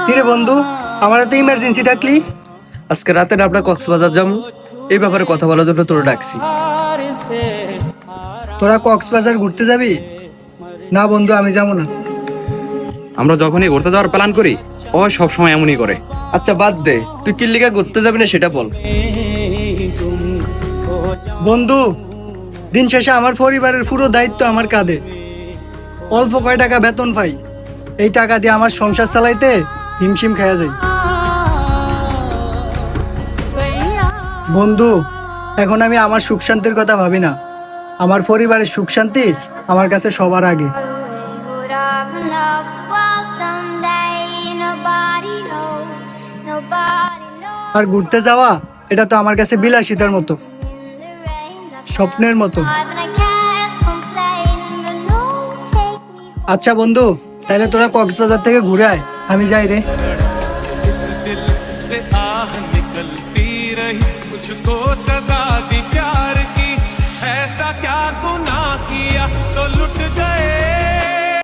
কিরে বন্ধু, আমার তো ইমার্জেন্সি ডাকলি? আজকে রাতে আমরা কক্সবাজার যাবো, এই ব্যাপারে কথা বলার জন্য তোর ডাকছি। তোরা কক্সবাজার ঘুরতে যাবি? না বন্ধু, আমি যাবো না। আমরা যখনই ঘুরতে যাওয়ার প্ল্যান করি ও সব সময় এমনই করে। আচ্ছা বাদ দে, তুই কিল্লিকা ঘুরতে যাবি না সেটা বল। বন্ধু, দিন শেষে আমার পরিবারের পুরো দায়িত্ব আমার কাঁধে। অল্প কয় টাকা বেতন পাই, এই টাকা দিয়ে আমার সংসার চালাইতে হিমশিম খাওয়া যায়। বন্ধু, এখন আমি আমার সুখ শান্তির কথা ভাবি না, আমার পরিবারের সুখ শান্তি আমার কাছে সবার আগে। আর ঘুরতে যাওয়া, এটা তো আমার কাছে বিলাসিতার মতো, স্বপ্নের মতো। আচ্ছা বন্ধু, তাহলে তোরা কক্সবাজার থেকে ঘুরে আয়, আমি যাই রে। इस दिल से आह निकलती रही, मुझको सजा दी प्यार